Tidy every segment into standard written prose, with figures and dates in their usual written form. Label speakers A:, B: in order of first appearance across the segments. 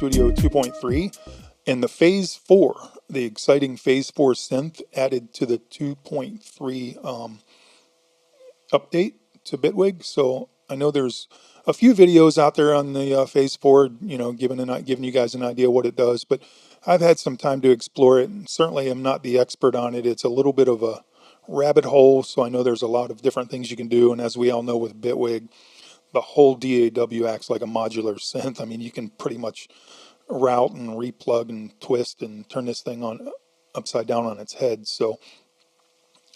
A: Studio 2.3 and the Phase 4, the exciting Phase 4 synth added to the 2.3 update to Bitwig. So I know there's a few videos out there on the Phase 4, you know, giving you guys an idea what it does, but I've had some time to explore it, and certainly I'm not the expert on it. It's a little bit of a rabbit hole, so I know there's a lot of different things you can do, and as we all know with Bitwig, the whole DAW acts like a modular synth. I mean, you can pretty much route and replug and twist and turn this thing on upside down on its head. So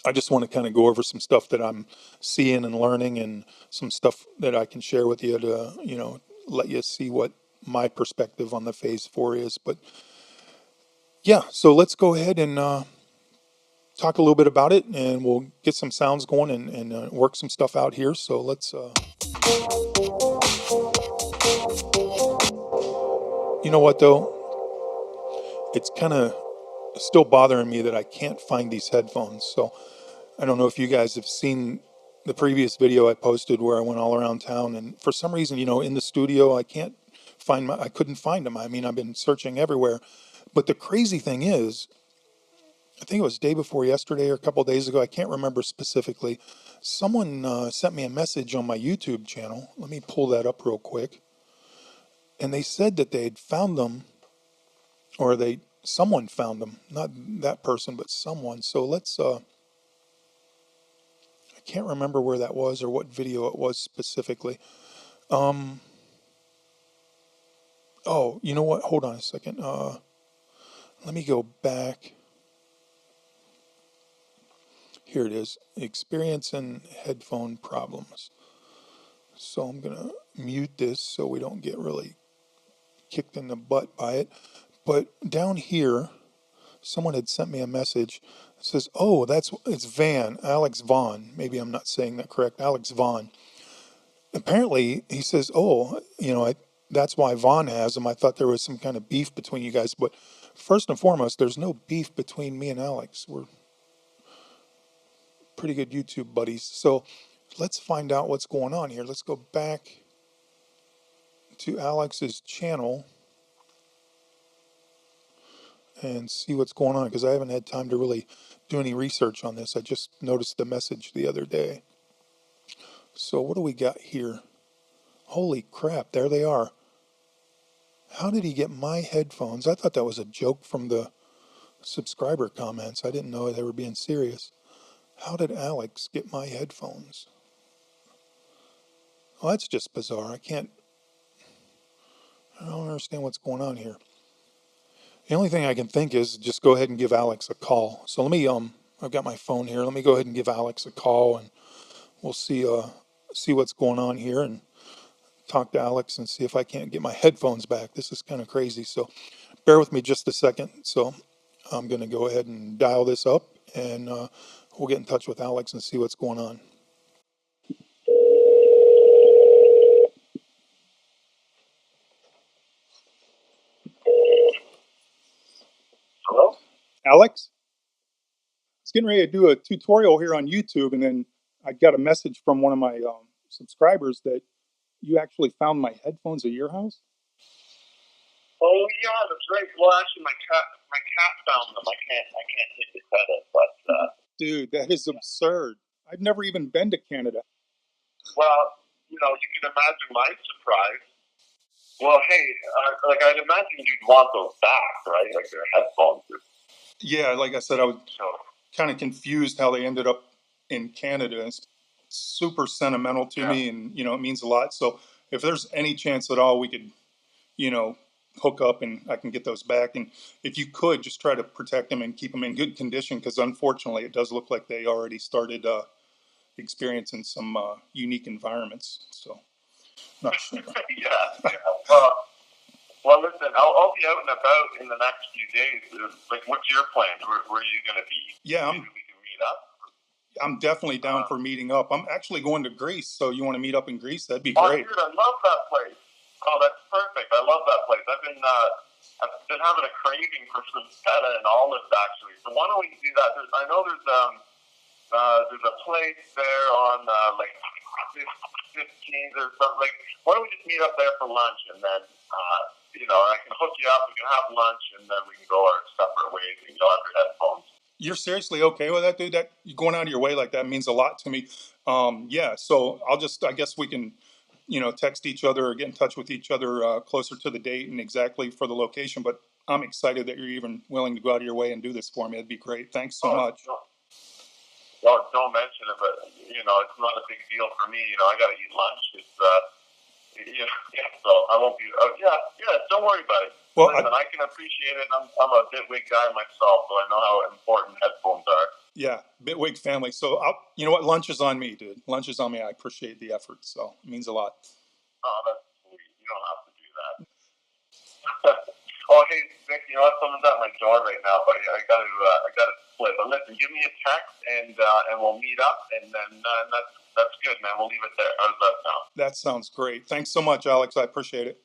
A: I just want to kind of go over some stuff that I'm seeing and learning, and some stuff that I can share with you to, you know, let you see what my perspective on the Phase 4 is. But yeah, so let's go ahead and talk a little bit about it, and we'll get some sounds going and work some stuff out here. So let's you know what though, it's kind of still bothering me that I can't find these headphones. So I don't know if you guys have seen the previous video I posted where I went all around town, and for some reason, you know, in the studio I couldn't find them. I mean, I've been searching everywhere. But the crazy thing is, I think it was day before yesterday or a couple of days ago, I can't remember specifically, someone sent me a message on my YouTube channel. Let me pull that up real quick. And they said that they'd found them, or someone found them, not that person, but someone. So let's, I can't remember where that was or what video it was specifically. Oh, you know what? Hold on a second. Let me go back. Here it is. Experiencing headphone problems. So I'm going to mute this so we don't get really kicked in the butt by it. But down here, someone had sent me a message. It says, oh, it's Alex Vaughn. Maybe I'm not saying that correct. Alex Vaughn. Apparently, he says, oh, you know, that's why Vaughn has them. I thought there was some kind of beef between you guys. But first and foremost, there's no beef between me and Alex. We're pretty good YouTube buddies. So let's find out what's going on here. Let's go back to Alex's channel and see what's going on, because I haven't had time to really do any research on this. I just noticed the message the other day. So what do we got here? Holy crap, there they are. How did he get my headphones? I thought that was a joke from the subscriber comments. I didn't know they were being serious. How did Alex get my headphones? Well, that's just bizarre. I don't understand what's going on here. The only thing I can think is just go ahead and give Alex a call. So let me, I've got my phone here. Let me go ahead and give Alex a call, and we'll see what's going on here, and talk to Alex and see if I can't get my headphones back. This is kind of crazy. So bear with me just a second. So I'm going to go ahead and dial this up, and we'll get in touch with Alex and see what's going on.
B: Hello?
A: Alex? I was getting ready to do a tutorial here on YouTube, and then I got a message from one of my subscribers that you actually found my headphones at your house.
B: Oh yeah, that's right. Well, actually, my cat found them. I can't take the credit, but
A: dude, that is absurd. I've never even been to Canada.
B: Well, you know, you can imagine my surprise. Well, hey, like I'd imagine you'd want those back, right? Like their headphones.
A: Yeah, like I said, I was kind of confused how they ended up in Canada. It's super sentimental to me, and you know, it means a lot. So if there's any chance at all we could, you know, hook up and I can get those back, and if you could just try to protect them and keep them in good condition, because unfortunately it does look like they already started experiencing some unique environments. So not sure.
B: yeah. Well, listen, I'll be out and about in the next few days. Like, what's your plan? Where are you going to be?
A: Yeah,
B: maybe we can meet up.
A: I'm definitely down for meeting up. I'm actually going to Greece, so you want to meet up in Greece? That'd be great.
B: Dude, I love that place. Oh, that's perfect. I love that place. I've been having a craving for some feta and olives, actually. So why don't we do that? I know there's a place there on like 15th or something. Like, why don't we just meet up there for lunch, and then I can hook you up. We can have lunch, and then we can go our separate ways. And you'll have your headphones.
A: You're seriously okay with that, dude? That you going out of your way like that means a lot to me. Yeah. So I guess we can, text each other or get in touch with each other closer to the date and exactly for the location. But I'm excited that you're even willing to go out of your way and do this for me. It'd be great. Thanks so much.
B: Well, don't mention it, but it's not a big deal for me. I got to eat lunch. It's so I won't be. Don't worry about it. Well, listen, I can appreciate it. I'm a Bitwig guy myself, so I know how important headphones are.
A: Yeah, Bitwig family. So you know what? Lunch is on me, dude. Lunch is on me. I appreciate the effort. So it means a lot.
B: Oh, that's sweet. You don't have to do that. Oh, hey, Vic, you know what? Someone's at my door right now, buddy. I gotta split. But listen, give me a text and we'll meet up, and then that's good, man. We'll leave it there. How does that sound?
A: That sounds great. Thanks so much, Alex. I appreciate it.